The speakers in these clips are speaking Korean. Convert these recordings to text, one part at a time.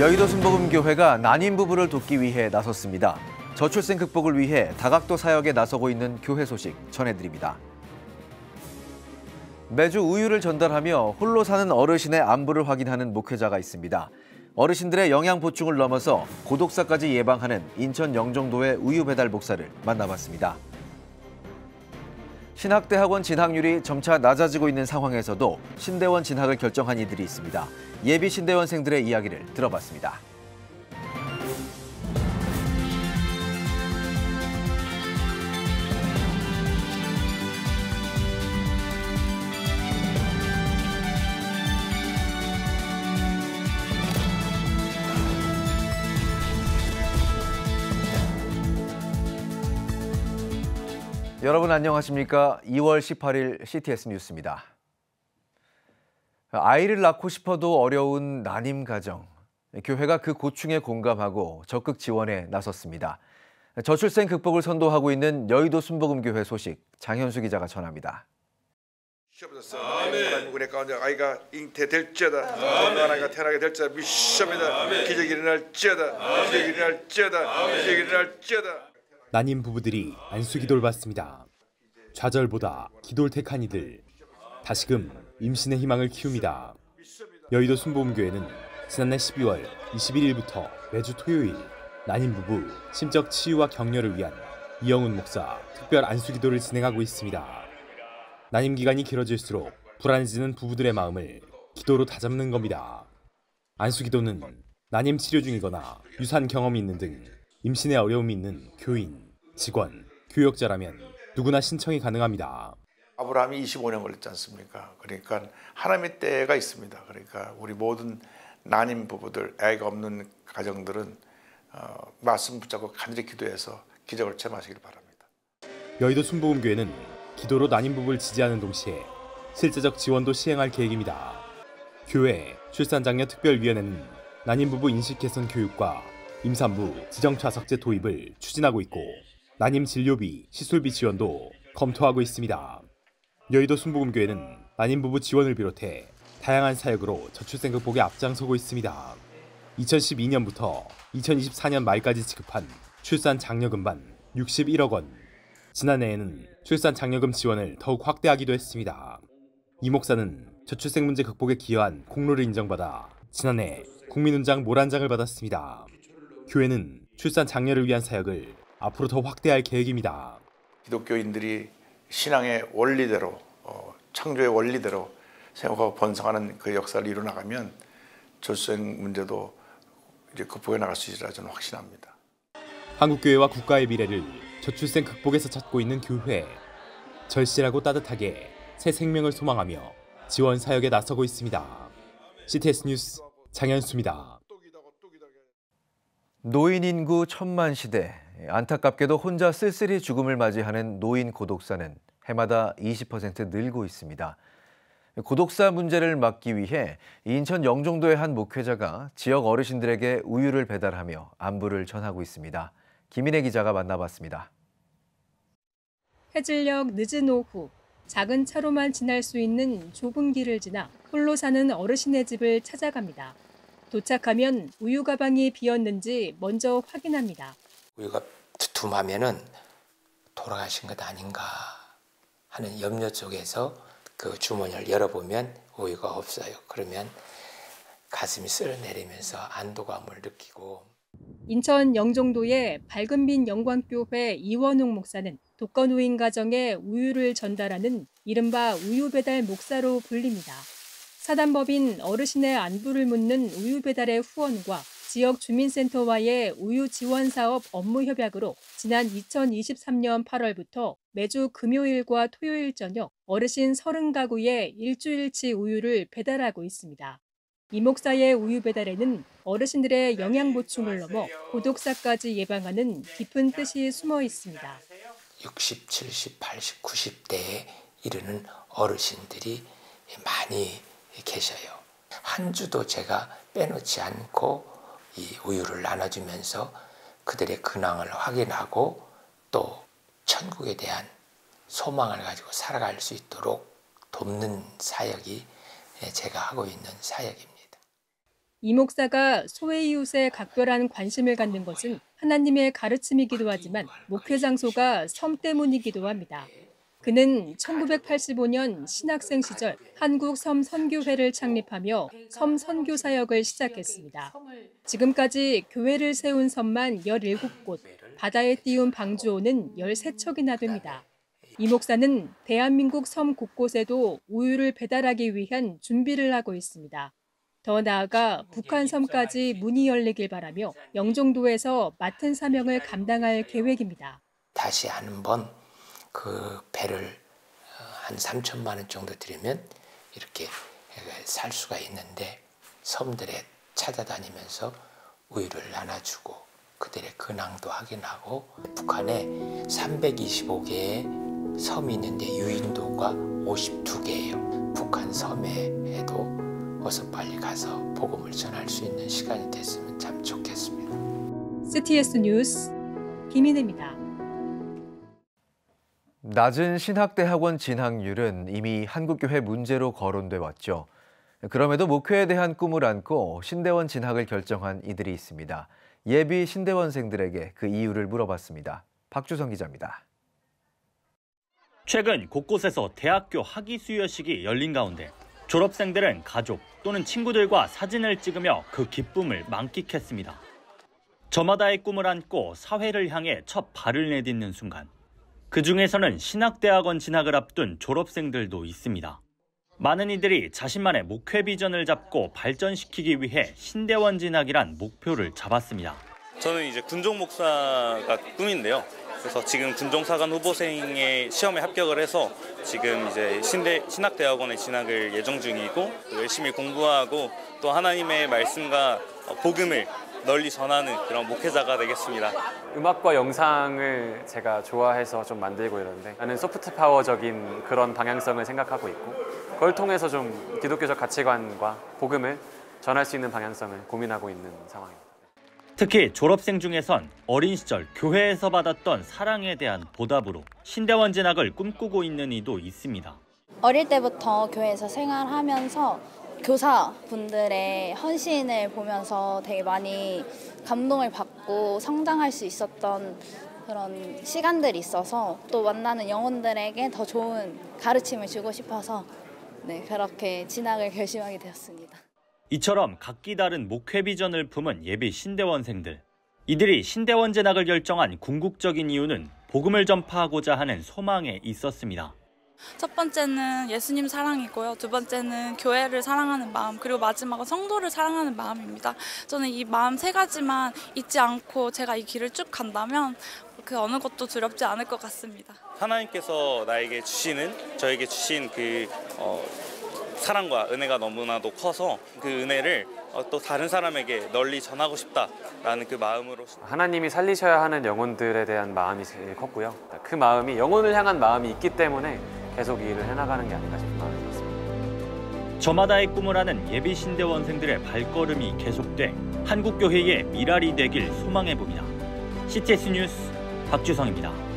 여의도 순복음교회가 난임 부부를 돕기 위해 나섰습니다. 저출생 극복을 위해 다각도 사역에 나서고 있는 교회 소식 전해드립니다. 매주 우유를 전달하며 홀로 사는 어르신의 안부를 확인하는 목회자가 있습니다. 어르신들의 영양 보충을 넘어서 고독사까지 예방하는 인천 영종도의 우유 배달 목사를 만나봤습니다. 신학대학원 진학률이 점차 낮아지고 있는 상황에서도 신대원 진학을 결정한 이들이 있습니다. 예비 신대원생들의 이야기를 들어봤습니다. 여러분 안녕하십니까? 2월 18일 CTS 뉴스입니다. 아이를 낳고 싶어도 어려운 난임 가정. 교회가 그 고충에 공감하고 적극 지원에 나섰습니다. 저출생 극복을 선도하고 있는 여의도 순복음교회 소식 장현수 기자가 전합니다. 하나님 은혜 가운데 아이가 잉태될지어다. 건강한 아이가 태어나게 될지어다. 믿습니다. 기적이 일어날지어다. 기적이 일어날지어다. 기적이 일어날지어다. 난임 부부들이 안수기도를 받습니다. 좌절보다 기도를 택한 이들, 다시금 임신의 희망을 키웁니다. 여의도 순복음교회는 지난해 12월 21일부터 매주 토요일 난임 부부 심적 치유와 격려를 위한 이영훈 목사 특별 안수기도를 진행하고 있습니다. 난임 기간이 길어질수록 불안해지는 부부들의 마음을 기도로 다잡는 겁니다. 안수기도는 난임 치료 중이거나 유산 경험이 있는 등 임신에 어려움이 있는 교인, 직원, 교역자라면 누구나 신청이 가능합니다. 아브라함이 25년 걸렸지 않습니까? 그러니까 하나님의 때가 있습니다. 그러니까 우리 모든 난임 부부들, 아이가 없는 가정들은 말씀 붙잡고 간절히 기도해서 기적을 체험하시길 바랍니다. 여의도 순복음교회는 기도로 난임 부부를 지지하는 동시에 실제적 지원도 시행할 계획입니다. 교회 출산장려 특별위원회는 난임 부부 인식 개선 교육과 임산부 지정차석제 도입을 추진하고 있고 난임 진료비, 시술비 지원도 검토하고 있습니다. 여의도 순복음교회는 난임 부부 지원을 비롯해 다양한 사역으로 저출생 극복에 앞장서고 있습니다. 2012년부터 2024년 말까지 지급한 출산 장려금만 61억 원. 지난해에는 출산 장려금 지원을 더욱 확대하기도 했습니다. 이 목사는 저출생 문제 극복에 기여한 공로를 인정받아 지난해 국민훈장 모란장을 받았습니다. 교회는 출산 장려를 위한 사역을 앞으로 더 확대할 계획입니다. 기독교인들이 신앙의 원리대로, 창조의 원리대로 생각하고 번성하는 그 역사를 이루어나가면 저출생 문제도 이제 극복해 나갈 수 있으리라 저는 확신합니다. 한국교회와 국가의 미래를 저출생 극복에서 찾고 있는 교회. 절실하고 따뜻하게 새 생명을 소망하며 지원 사역에 나서고 있습니다. CTS 뉴스 장현수입니다. 노인 인구 천만 시대. 안타깝게도 혼자 쓸쓸히 죽음을 맞이하는 노인 고독사는 해마다 20% 늘고 있습니다. 고독사 문제를 막기 위해 인천 영종도의 한 목회자가 지역 어르신들에게 우유를 배달하며 안부를 전하고 있습니다. 김인혜 기자가 만나봤습니다. 해질녘 늦은 오후, 작은 차로만 지날 수 있는 좁은 길을 지나 홀로 사는 어르신의 집을 찾아갑니다. 도착하면 우유 가방이 비었는지 먼저 확인합니다. 우유가 두툼하면은 돌아가신 것 아닌가 하는 염려 속에서 그 주머니를 열어보면 우유가 없어요. 그러면 가슴이 쓸어내리면서 안도감을 느끼고. 인천 영종도의 밝은빛 영광교회 이원웅 목사는 독거노인 가정에 우유를 전달하는 이른바 우유 배달 목사로 불립니다. 사단법인 어르신의 안부를 묻는 우유 배달의 후원과 지역 주민센터와의 우유 지원 사업 업무 협약으로 지난 2023년 8월부터 매주 금요일과 토요일 저녁 어르신 30가구에 일주일치 우유를 배달하고 있습니다. 이 목사의 우유 배달에는 어르신들의 영양 보충을 넘어 고독사까지 예방하는 깊은 뜻이 숨어 있습니다. 60, 70, 80, 90대에 이르는 어르신들이 많이 계셔요. 한 주도 제가 빼놓지 않고 이 우유를 나눠주면서 그들의 근황을 확인하고 또 천국에 대한 소망을 가지고 살아갈 수 있도록 돕는 사역이 제가 하고 있는 사역입니다. 이 목사가 소외이웃에 각별한 관심을 갖는 것은 하나님의 가르침이기도 하지만 목회 장소가 섬 때문이기도 합니다. 그는 1985년 신학생 시절 한국 섬 선교회를 창립하며 섬 선교 사역을 시작했습니다. 지금까지 교회를 세운 섬만 17곳, 바다에 띄운 방주호는 13척이나 됩니다. 이 목사는 대한민국 섬 곳곳에도 우유를 배달하기 위한 준비를 하고 있습니다. 더 나아가 북한 섬까지 문이 열리길 바라며 영종도에서 맡은 사명을 감당할 계획입니다. 다시 한번 그 배를 한 3천만 원 정도 들이면 이렇게 살 수가 있는데 섬들에 찾아다니면서 우유를 나눠주고 그들의 근황도 확인하고 북한에 325개의 섬이 있는데 유인도가 52개예요. 북한 섬에도 어서 빨리 가서 복음을 전할 수 있는 시간이 됐으면 참 좋겠습니다. CTS 뉴스 김인혜입니다. 낮은 신학대학원 진학률은 이미 한국교회 문제로 거론돼 왔죠. 그럼에도 목회에 대한 꿈을 안고 신대원 진학을 결정한 이들이 있습니다. 예비 신대원생들에게 그 이유를 물어봤습니다. 박주성 기자입니다. 최근 곳곳에서 대학교 학위 수여식이 열린 가운데 졸업생들은 가족 또는 친구들과 사진을 찍으며 그 기쁨을 만끽했습니다. 저마다의 꿈을 안고 사회를 향해 첫 발을 내딛는 순간 그 중에서는 신학대학원 진학을 앞둔 졸업생들도 있습니다. 많은 이들이 자신만의 목회 비전을 잡고 발전시키기 위해 신대원 진학이란 목표를 잡았습니다. 저는 이제 군종 목사가 꿈인데요. 그래서 지금 군종사관 후보생의 시험에 합격을 해서 지금 이제 신학대학원에 진학을 예정 중이고 열심히 공부하고 또 하나님의 말씀과 복음을 널리 전하는 그런 목회자가 되겠습니다. 음악과 영상을 제가 좋아해서 좀 만들고 이러는데 나는 소프트 파워적인 그런 방향성을 생각하고 있고 그걸 통해서 좀 기독교적 가치관과 복음을 전할 수 있는 방향성을 고민하고 있는 상황입니다. 특히 졸업생 중에선 어린 시절 교회에서 받았던 사랑에 대한 보답으로 신대원 진학을 꿈꾸고 있는 이도 있습니다. 어릴 때부터 교회에서 생활하면서 교사분들의 헌신을 보면서 되게 많이 감동을 받고 성장할 수 있었던 그런 시간들이 있어서 또 만나는 영혼들에게 더 좋은 가르침을 주고 싶어서 그렇게 진학을 결심하게 되었습니다. 이처럼 각기 다른 목회 비전을 품은 예비 신대원생들. 이들이 신대원 진학을 결정한 궁극적인 이유는 복음을 전파하고자 하는 소망에 있었습니다. 첫 번째는 예수님 사랑이고요. 두 번째는 교회를 사랑하는 마음, 그리고 마지막은 성도를 사랑하는 마음입니다. 저는 이 마음 세 가지만 잊지 않고 제가 이 길을 쭉 간다면 그 어느 것도 두렵지 않을 것 같습니다. 하나님께서 저에게 주신 그 사랑과 은혜가 너무나도 커서 그 은혜를 또 다른 사람에게 널리 전하고 싶다라는 그 마음으로 하나님이 살리셔야 하는 영혼들에 대한 마음이 제일 컸고요. 그 마음이 영혼을 향한 마음이 있기 때문에 계속 이 일을 해나가는 게 아닌가 싶은 마음이 있습니다. 저마다의 꿈을 아는 예비 신대원생들의 발걸음이 계속돼 한국교회의 미랄이 되길 소망해봅니다. CTS 뉴스 박주성입니다.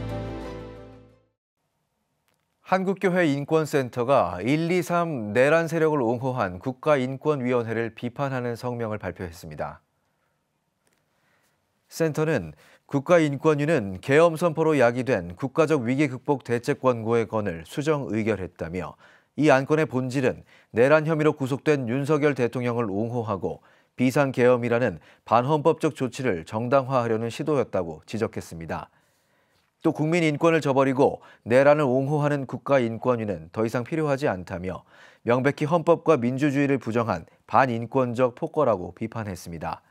한국교회 인권센터가 123 내란 세력을 옹호한 국가인권위원회를 비판하는 성명을 발표했습니다. 센터는 국가인권위는 계엄 선포로 야기된 국가적 위기 극복 대책 권고의 건을 수정 의결했다며 이 안건의 본질은 내란 혐의로 구속된 윤석열 대통령을 옹호하고 비상계엄이라는 반헌법적 조치를 정당화하려는 시도였다고 지적했습니다. 또 국민 인권을 저버리고 내란을 옹호하는 국가인권위는 더 이상 필요하지 않다며 명백히 헌법과 민주주의를 부정한 반인권적 폭거라고 비판했습니다.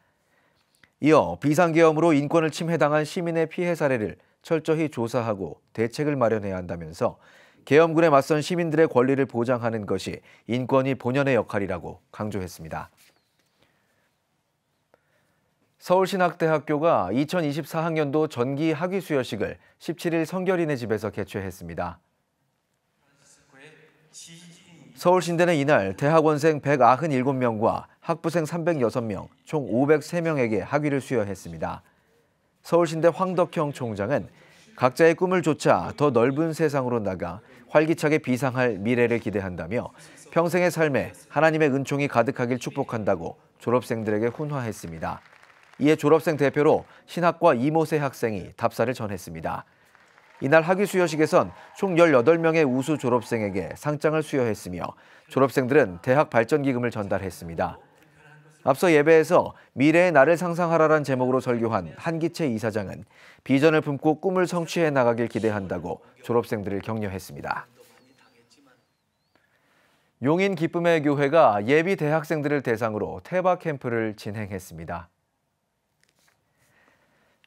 이어 비상계엄으로 인권을 침해당한 시민의 피해 사례를 철저히 조사하고 대책을 마련해야 한다면서 계엄군에 맞선 시민들의 권리를 보장하는 것이 인권위 본연의 역할이라고 강조했습니다. 서울신학대학교가 2024학년도 전기 학위 수여식을 17일 성결이네 집에서 개최했습니다. 서울신대는 이날 대학원생 197명과 학부생 306명, 총 503명에게 학위를 수여했습니다. 서울신대 황덕형 총장은 각자의 꿈을 좇아 더 넓은 세상으로 나가 활기차게 비상할 미래를 기대한다며 평생의 삶에 하나님의 은총이 가득하길 축복한다고 졸업생들에게 훈화했습니다. 이에 졸업생 대표로 신학과 이모세 학생이 답사를 전했습니다. 이날 학위 수여식에선 총 18명의 우수 졸업생에게 상장을 수여했으며 졸업생들은 대학 발전기금을 전달했습니다. 앞서 예배에서 미래의 나를 상상하라란 제목으로 설교한 한기채 이사장은 비전을 품고 꿈을 성취해 나가길 기대한다고 졸업생들을 격려했습니다. 용인 기쁨의 교회가 예비 대학생들을 대상으로 태박 캠프를 진행했습니다.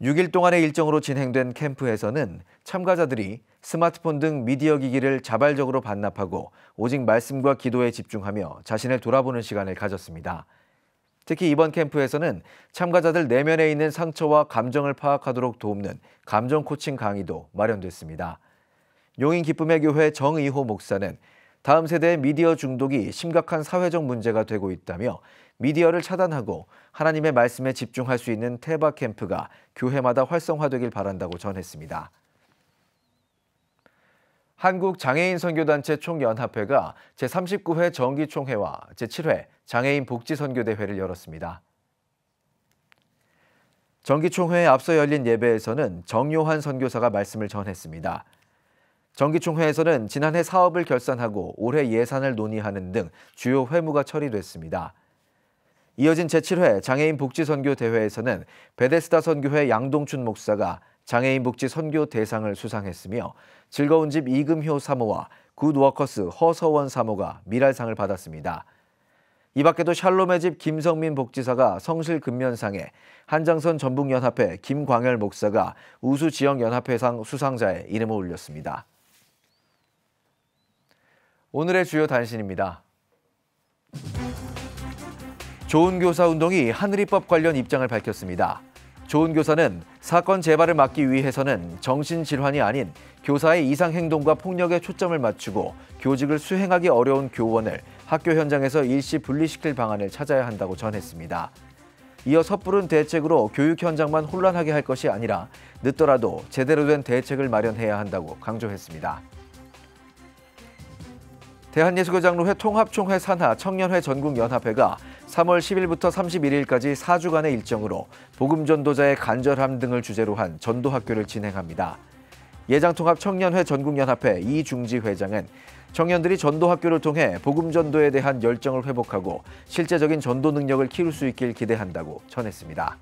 6일 동안의 일정으로 진행된 캠프에서는 참가자들이 스마트폰 등 미디어 기기를 자발적으로 반납하고 오직 말씀과 기도에 집중하며 자신을 돌아보는 시간을 가졌습니다. 특히 이번 캠프에서는 참가자들 내면에 있는 상처와 감정을 파악하도록 돕는 감정 코칭 강의도 마련됐습니다. 용인 기쁨의 교회 정의호 목사는 다음 세대의 미디어 중독이 심각한 사회적 문제가 되고 있다며 미디어를 차단하고 하나님의 말씀에 집중할 수 있는 태박 캠프가 교회마다 활성화되길 바란다고 전했습니다. 한국장애인 선교단체 총연합회가 제39회 정기총회와 제7회 장애인 복지선교대회를 열었습니다. 정기총회에 앞서 열린 예배에서는 정요한 선교사가 말씀을 전했습니다. 정기총회에서는 지난해 사업을 결산하고 올해 예산을 논의하는 등 주요 회무가 처리됐습니다. 이어진 제7회 장애인 복지선교대회에서는 베데스다 선교회 양동춘 목사가 장애인 복지 선교 대상을 수상했으며 즐거운 집 이금효 사모와 굿워커스 허서원 사모가 미랄상을 받았습니다. 이 밖에도 샬롬의 집 김성민 복지사가 성실 근면상에 한장선 전북연합회 김광열 목사가 우수지역연합회상 수상자의 이름을 올렸습니다. 오늘의 주요 단신입니다. 좋은 교사 운동이 하늘이법 관련 입장을 밝혔습니다. 좋은 교사는 사건 재발을 막기 위해서는 정신질환이 아닌 교사의 이상 행동과 폭력에 초점을 맞추고 교직을 수행하기 어려운 교원을 학교 현장에서 일시 분리시킬 방안을 찾아야 한다고 전했습니다. 이어 섣부른 대책으로 교육 현장만 혼란하게 할 것이 아니라 늦더라도 제대로 된 대책을 마련해야 한다고 강조했습니다. 대한예수교장로회 통합총회 산하 청년회 전국연합회가 3월 10일부터 31일까지 4주간의 일정으로 복음전도자의 간절함 등을 주제로 한 전도학교를 진행합니다. 예장통합 청년회 전국연합회 이중지 회장은 청년들이 전도학교를 통해 복음전도에 대한 열정을 회복하고 실제적인 전도 능력을 키울 수 있길 기대한다고 전했습니다.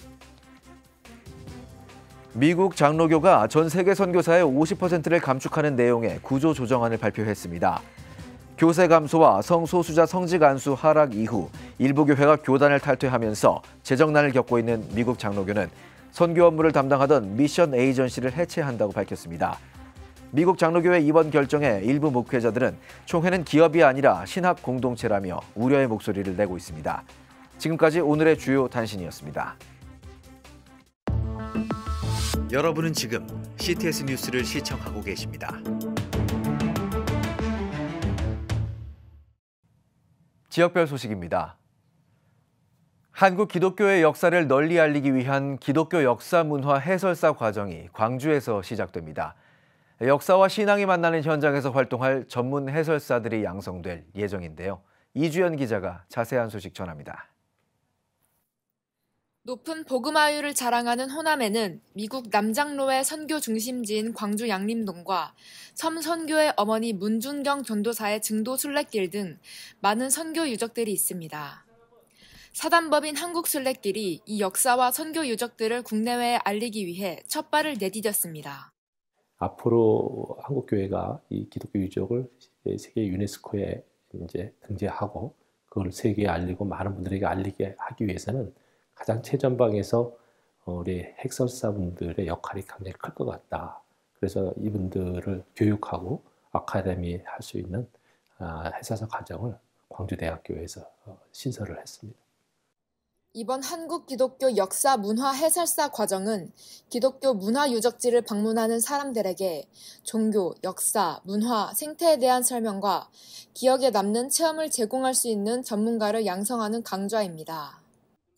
미국 장로교가 전 세계 선교사의 50%를 감축하는 내용의 구조조정안을 발표했습니다. 교세 감소와 성소수자 성직 안수 하락 이후 일부 교회가 교단을 탈퇴하면서 재정난을 겪고 있는 미국 장로교는 선교 업무를 담당하던 미션 에이전시를 해체한다고 밝혔습니다. 미국 장로교회 이번 결정에 일부 목회자들은 총회는 기업이 아니라 신학 공동체라며 우려의 목소리를 내고 있습니다. 지금까지 오늘의 주요 단신이었습니다. 여러분은 지금 CTS 뉴스를 시청하고 계십니다. 지역별 소식입니다. 한국 기독교의 역사를 널리 알리기 위한 기독교 역사 문화 해설사 과정이 광주에서 시작됩니다. 역사와 신앙이 만나는 현장에서 활동할 전문 해설사들이 양성될 예정인데요. 이주연 기자가 자세한 소식 전합니다. 높은 복음화율을 자랑하는 호남에는 미국 남장로의 선교 중심지인 광주 양림동과 섬선교의 어머니 문준경 전도사의 증도 순례길 등 많은 선교 유적들이 있습니다. 사단법인 한국순례길이 이 역사와 선교 유적들을 국내외에 알리기 위해 첫 발을 내디뎠습니다. 앞으로 한국교회가 이 기독교 유적을 세계 유네스코에 이제 등재하고 그걸 세계에 알리고 많은 분들에게 알리게 하기 위해서는 가장 최전방에서 우리 해설사분들의 역할이 굉장히 클 것 같다. 그래서 이분들을 교육하고 아카데미 할 수 있는 해설사 과정을 광주대학교에서 신설을 했습니다. 이번 한국 기독교 역사 문화 해설사 과정은 기독교 문화 유적지를 방문하는 사람들에게 종교, 역사, 문화, 생태에 대한 설명과 기억에 남는 체험을 제공할 수 있는 전문가를 양성하는 강좌입니다.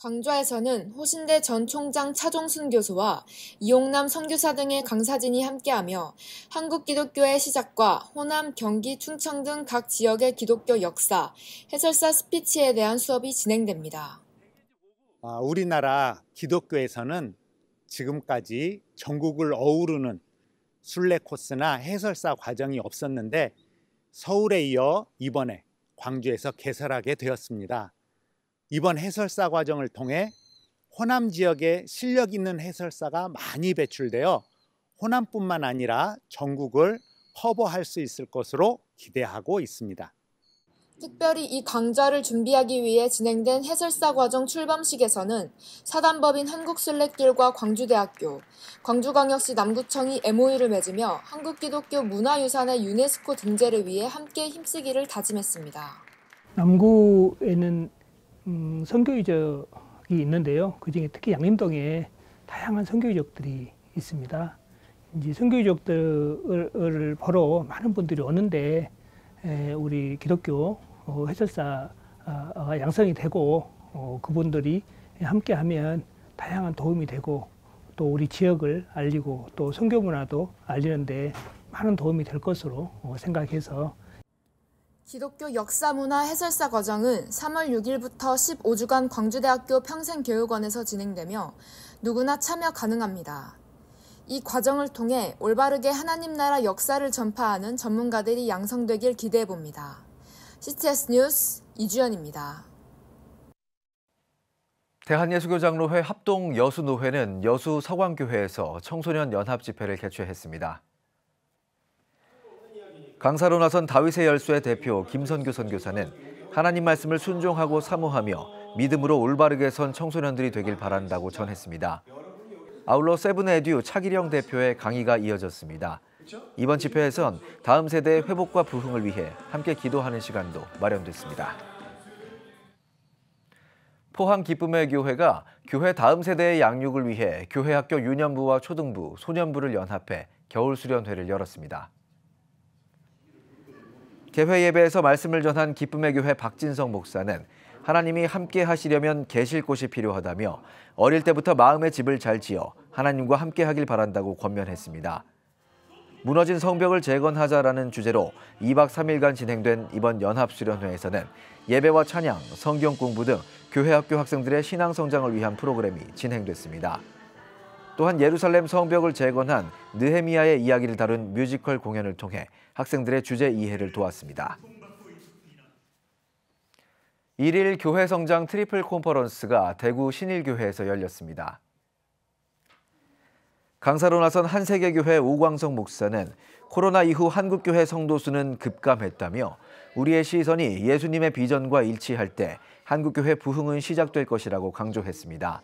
강좌에서는 호신대 전 총장 차종순 교수와 이용남 선교사 등의 강사진이 함께하며 한국 기독교의 시작과 호남, 경기, 충청 등 각 지역의 기독교 역사, 해설사 스피치에 대한 수업이 진행됩니다. 우리나라 기독교에서는 지금까지 전국을 어우르는 순례 코스나 해설사 과정이 없었는데 서울에 이어 이번에 광주에서 개설하게 되었습니다. 이번 해설사 과정을 통해 호남 지역에 실력 있는 해설사가 많이 배출되어 호남뿐만 아니라 전국을 커버할 수 있을 것으로 기대하고 있습니다. 특별히 이 강좌를 준비하기 위해 진행된 해설사 과정 출범식에서는 사단법인 한국순례길과 광주대학교, 광주광역시 남구청이 MOU를 맺으며 한국기독교 문화유산의 유네스코 등재를 위해 함께 힘쓰기를 다짐했습니다. 남구에는 선교 유적이 있는데요. 그중에 특히 양림동에 다양한 선교 유적들이 있습니다. 이제 선교 유적들을 보러 많은 분들이 오는데 우리 기독교 해설사가 양성이 되고 그분들이 함께하면 다양한 도움이 되고 또 우리 지역을 알리고 또 선교 문화도 알리는데 많은 도움이 될 것으로 생각해서 기독교 역사문화 해설사 과정은 3월 6일부터 15주간 광주대학교 평생교육원에서 진행되며 누구나 참여 가능합니다. 이 과정을 통해 올바르게 하나님 나라 역사를 전파하는 전문가들이 양성되길 기대해봅니다. CTS 뉴스 이주연입니다. 대한예수교장로회 합동여수노회는 여수 서광교회에서 청소년 연합 집회를 개최했습니다. 강사로 나선 다윗의 열쇠 대표 김선규 선교사는 하나님 말씀을 순종하고 사모하며 믿음으로 올바르게 선 청소년들이 되길 바란다고 전했습니다. 아울러 세븐에듀 차기령 대표의 강의가 이어졌습니다. 이번 집회에선 다음 세대의 회복과 부흥을 위해 함께 기도하는 시간도 마련됐습니다. 포항 기쁨의 교회가 교회 다음 세대의 양육을 위해 교회학교 유년부와 초등부, 소년부를 연합해 겨울수련회를 열었습니다. 개회 예배에서 말씀을 전한 기쁨의 교회 박진성 목사는 하나님이 함께 하시려면 계실 곳이 필요하다며 어릴 때부터 마음의 집을 잘 지어 하나님과 함께 하길 바란다고 권면했습니다. 무너진 성벽을 재건하자라는 주제로 2박 3일간 진행된 이번 연합수련회에서는 예배와 찬양, 성경 공부 등 교회학교 학생들의 신앙 성장을 위한 프로그램이 진행됐습니다. 또한 예루살렘 성벽을 재건한 느헤미야의 이야기를 다룬 뮤지컬 공연을 통해 학생들의 주제 이해를 도왔습니다. 1일 교회 성장 트리플 컨퍼런스가 대구 신일교회에서 열렸습니다. 강사로 나선 한세계교회 오광석 목사는 코로나 이후 한국교회 성도수는 급감했다며 우리의 시선이 예수님의 비전과 일치할 때 한국교회 부흥은 시작될 것이라고 강조했습니다.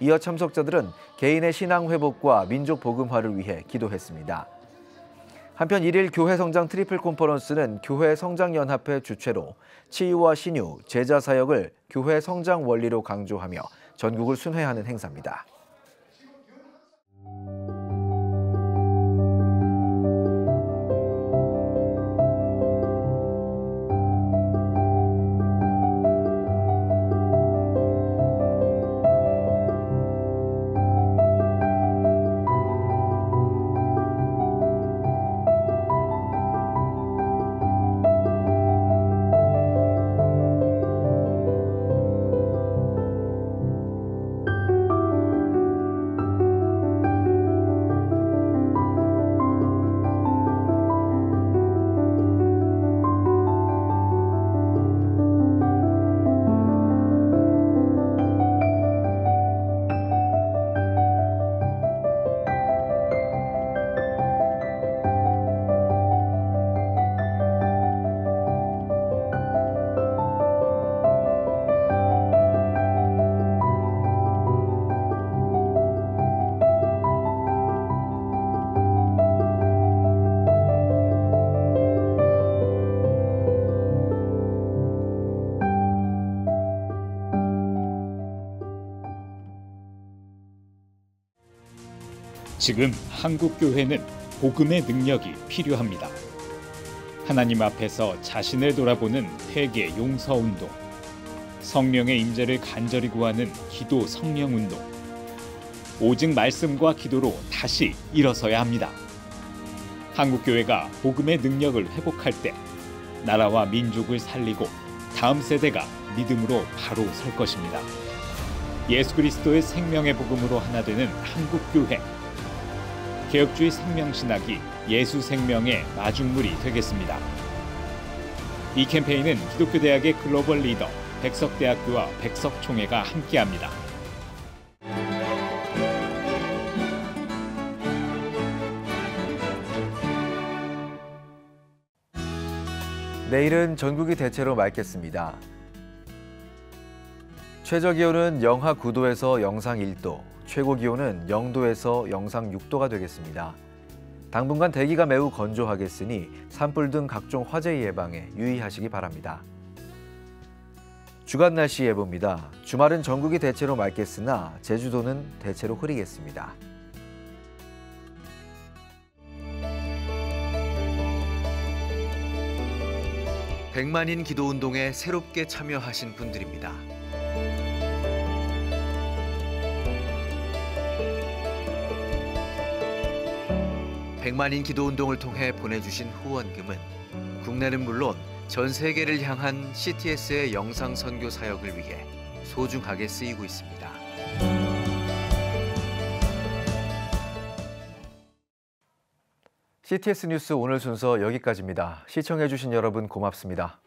이어 참석자들은 개인의 신앙 회복과 민족 복음화를 위해 기도했습니다. 한편 1일 교회 성장 트리플 컨퍼런스는 교회 성장연합회 주최로 치유와 신유, 제자 사역을 교회 성장 원리로 강조하며 전국을 순회하는 행사입니다. 지금 한국교회는 복음의 능력이 필요합니다. 하나님 앞에서 자신을 돌아보는 회개 용서운동, 성령의 임재를 간절히 구하는 기도 성령운동, 오직 말씀과 기도로 다시 일어서야 합니다. 한국교회가 복음의 능력을 회복할 때 나라와 민족을 살리고 다음 세대가 믿음으로 바로 설 것입니다. 예수 그리스도의 생명의 복음으로 하나 되는 한국교회. 개혁주의 생명신학이 예수 생명의 마중물이 되겠습니다. 이 캠페인은 기독교대학의 글로벌 리더 백석대학교와 백석총회가 함께합니다. 내일은 전국이 대체로 맑겠습니다. 최저기온은 영하 9도에서 영상 1도, 최고기온은 0도에서 영상 6도가 되겠습니다. 당분간 대기가 매우 건조하겠으니 산불 등 각종 화재 예방에 유의하시기 바랍니다. 주간 날씨 예보입니다. 주말은 전국이 대체로 맑겠으나 제주도는 대체로 흐리겠습니다. 백만인 기도운동에 새롭게 참여하신 분들입니다. 백만인 기도운동을 통해 보내주신 후원금은 국내는 물론 전 세계를 향한 CTS의 영상 선교 사역을 위해 소중하게 쓰이고 있습니다. CTS 뉴스 오늘 순서 여기까지입니다. 시청해주신 여러분 고맙습니다.